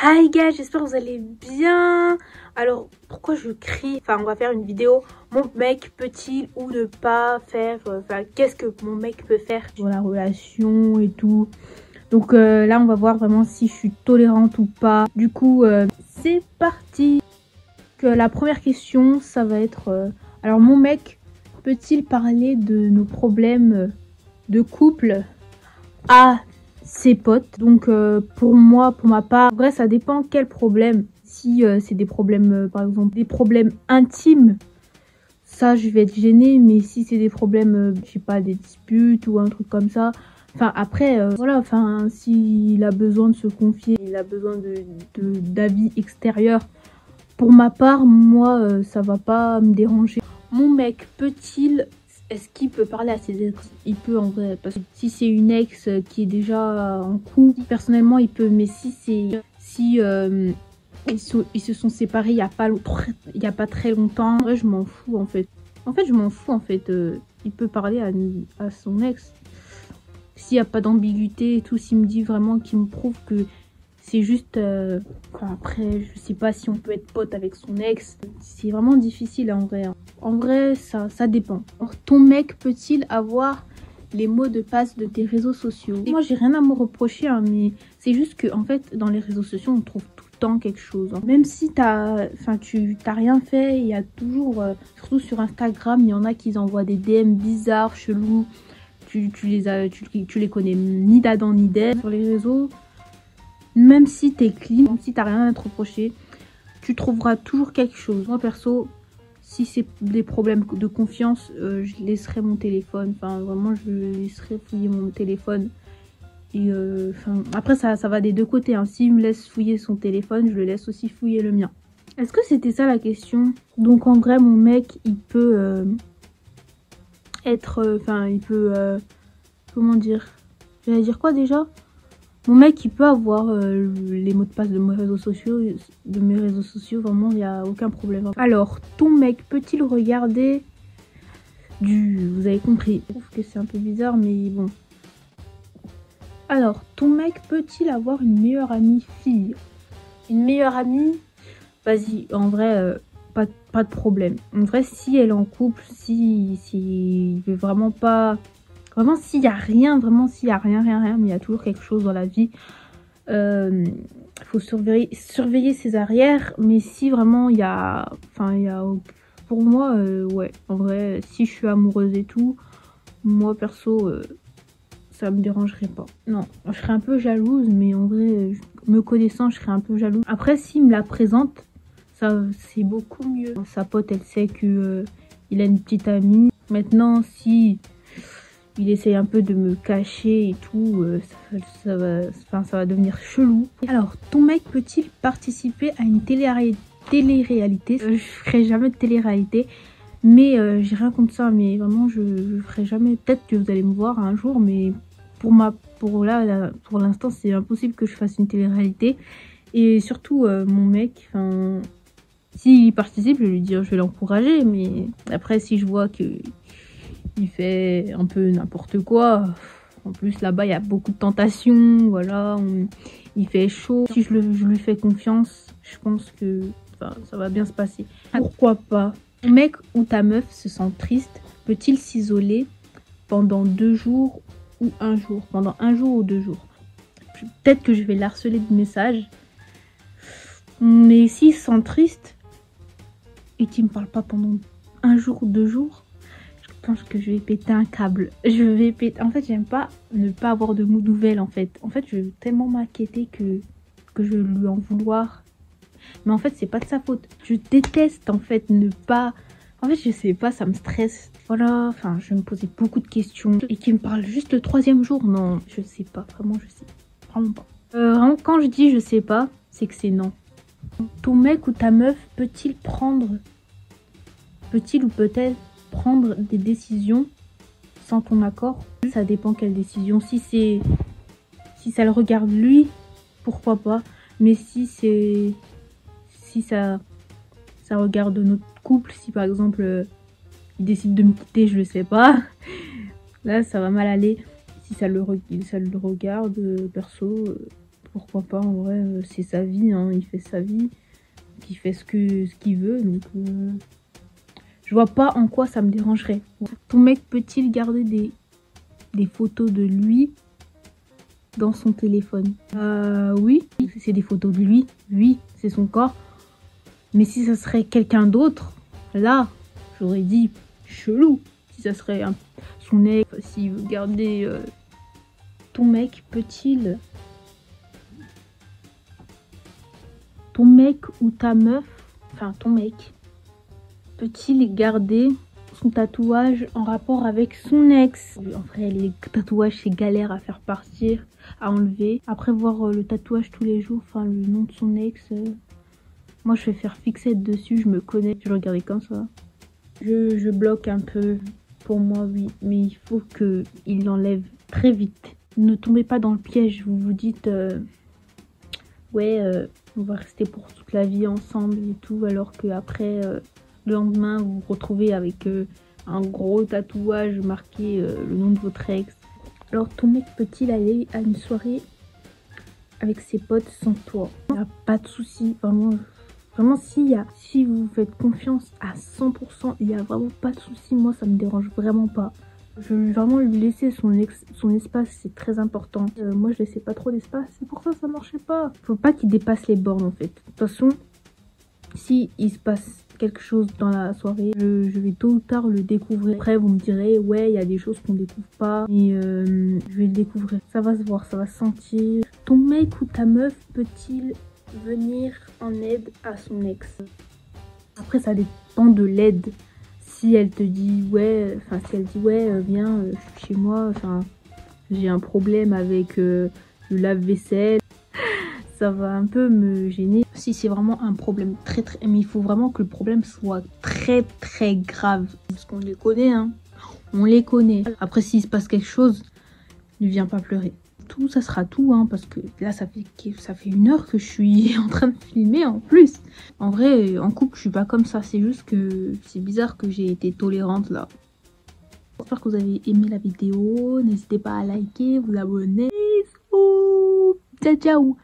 Hi guys, j'espère que vous allez bien. Alors, pourquoi je crie? Enfin, on va faire une vidéo. Mon mec peut-il ou ne pas faire... Enfin, qu'est-ce que mon mec peut faire dans la relation et tout. Donc là, on va voir vraiment si je suis tolérante ou pas. Du coup, c'est parti. La première question, ça va être... alors, mon mec peut-il parler de nos problèmes de couple à ses potes? Donc pour moi, pour ma part, en vrai ça dépend quel problème. Si c'est des problèmes, par exemple des problèmes intimes, ça je vais être gênée. Mais si c'est des problèmes, je sais pas, des disputes ou un truc comme ça, enfin après voilà, enfin s'il a besoin de se confier, il a besoin d'avis extérieurs, pour ma part, moi ça va pas me déranger. Mon mec peut-il... Est-ce qu'il peut parler à ses ex? Il peut en vrai, parce que si c'est une ex qui est déjà en couple, personnellement il peut. Mais si c'est ils se sont séparés il y a pas très longtemps, en vrai je m'en fous en fait. Je m'en fous en fait. Il peut parler à son ex s'il n'y a pas d'ambiguïté et tout. S'il me dit vraiment, qu'il me prouve que c'est juste... Enfin, après, je sais pas si on peut être pote avec son ex. C'est vraiment difficile en vrai. En vrai, ça dépend. Alors, ton mec peut-il avoir les mots de passe de tes réseaux sociaux? Moi, j'ai rien à me reprocher, hein, mais c'est juste que en fait, dans les réseaux sociaux, on trouve tout le temps quelque chose. Hein. Même si tu t'as rien fait, il y a toujours... surtout sur Instagram, il y en a qui envoient des DM bizarres, chelous. Tu les connais ni d'Adam ni d'Ève. Sur les réseaux... Même si t'es clean, même si t'as rien à te reprocher, tu trouveras toujours quelque chose. Moi perso, si c'est des problèmes de confiance, je laisserai mon téléphone. Enfin vraiment, je laisserai fouiller mon téléphone. Et après ça va des deux côtés. Hein. S'il me laisse fouiller son téléphone, je le laisse aussi fouiller le mien. Est-ce que c'était ça la question? Donc en vrai, mon mec, il peut être... il peut... comment dire? J'allais dire quoi déjà? Mon mec, il peut avoir les mots de passe de mes réseaux sociaux. Vraiment, il n'y a aucun problème. Alors, ton mec peut-il regarder Vous avez compris. Je trouve que c'est un peu bizarre, mais bon. Alors, ton mec peut-il avoir une meilleure amie fille? Une meilleure amie? Vas-y, en vrai, pas de problème. En vrai, si elle est en couple, si il veut vraiment pas... Vraiment, s'il n'y a rien, rien, mais il y a toujours quelque chose dans la vie. Il faut surveiller ses arrières. Mais si vraiment il y a... Pour moi, ouais, en vrai, si je suis amoureuse et tout, moi, perso, ça me dérangerait pas. Non, je serais un peu jalouse, mais en vrai, me connaissant, je serais un peu jalouse. Après, s'il me la présente, ça, c'est beaucoup mieux. Sa pote, elle sait que il a une petite amie. Maintenant, si... il essaye un peu de me cacher et tout, ça va devenir chelou. Alors, ton mec peut-il participer à une télé-réalité? Je ferai jamais de télé-réalité, mais j'ai rien contre ça, mais vraiment je ferai jamais. Peut-être que vous allez me voir un jour, mais pour l'instant c'est impossible que je fasse une télé-réalité. Et surtout mon mec, s'il participe, je vais lui dire, je vais l'encourager, mais après si je vois que il fait un peu n'importe quoi. En plus, là-bas, il y a beaucoup de tentations. Voilà, il fait chaud. Si je lui fais confiance, je pense que ça va bien se passer. Pourquoi pas? Ton mec ou ta meuf se sent triste, peut-il s'isoler pendant 2 jours ou 1 jour? Pendant 1 jour ou 2 jours. Peut-être que je vais l'harceler de messages. Mais s'il se sent triste et qu'il me parle pas pendant 1 jour ou 2 jours, je pense que je vais péter un câble. En fait, j'aime pas ne pas avoir de nouvelles en fait. En fait, je vais tellement m'inquiéter que je vais lui en vouloir. Mais en fait, c'est pas de sa faute. Je déteste en fait ne pas... En fait, je sais pas, ça me stresse. Voilà, je vais me poser beaucoup de questions. Et qu'il me parle juste le 3e jour. Non, je sais pas. Vraiment, je sais. Vraiment pas. Vraiment, quand je dis je sais pas, c'est que c'est non. Ton mec ou ta meuf peut-il ou peut-être prendre des décisions sans ton accord? Ça dépend quelle décision. Si ça le regarde lui, pourquoi pas. Mais si ça regarde notre couple, si par exemple il décide de me quitter, je le sais pas, là ça va mal aller. Si ça le regarde, perso, pourquoi pas, en vrai, c'est sa vie, hein, il fait sa vie, il fait ce qu'il veut, donc je vois pas en quoi ça me dérangerait. Ton mec peut-il garder des photos de lui dans son téléphone? Oui, c'est des photos de lui, c'est son corps. Mais si ça serait quelqu'un d'autre, là, j'aurais dit chelou. Si ça serait son ex, s'il veut garder... Ton mec peut-il... Ton mec ou ta meuf, enfin ton mec, peut-il garder son tatouage en rapport avec son ex? En vrai, les tatouages, c'est galère à faire partir, à enlever. Après voir le tatouage tous les jours, enfin le nom de son ex... Moi, je vais faire fixette dessus, je me connais, je vais regarder comme ça. Je bloque un peu, pour moi, oui, mais il faut qu'il l'enlève très vite. Ne tombez pas dans le piège, vous vous dites, ouais, on va rester pour toute la vie ensemble et tout, alors qu'après, le lendemain, vous vous retrouvez avec un gros tatouage marqué le nom de votre ex. Alors, ton mec peut-il aller à une soirée avec ses potes sans toi? Il n'y a pas de souci, vraiment. Vraiment, si vous faites confiance à 100%, il n'y a vraiment pas de souci. Moi, ça me dérange vraiment pas. Je veux vraiment lui laisser son espace, c'est très important. Moi, je laissais pas trop d'espace, c'est pour ça que ça marchait pas. Faut pas qu'il dépasse les bornes, en fait. De toute façon, si il se passe quelque chose dans la soirée, je vais tôt ou tard le découvrir. Après, vous me direz, ouais, il y a des choses qu'on découvre pas. Et je vais le découvrir. Ça va se voir, ça va se sentir. Ton mec ou ta meuf peut-il venir en aide à son ex? Après, ça dépend de l'aide. Si elle te dit ouais, enfin si elle dit ouais, viens, je suis chez moi, enfin j'ai un problème avec le lave-vaisselle, ça va un peu me gêner. Si c'est vraiment un problème très, mais il faut vraiment que le problème soit très grave, parce qu'on les connaît, hein, on les connaît. Après, s'il se passe quelque chose, ne viens pas pleurer. Tout, ça sera tout, hein, parce que là ça fait 1 heure que je suis en train de filmer en plus. En vrai, en couple je suis pas comme ça, c'est juste que c'est bizarre que j'ai été tolérante là. J'espère que vous avez aimé la vidéo, n'hésitez pas à liker, vous abonner. Ciao ciao.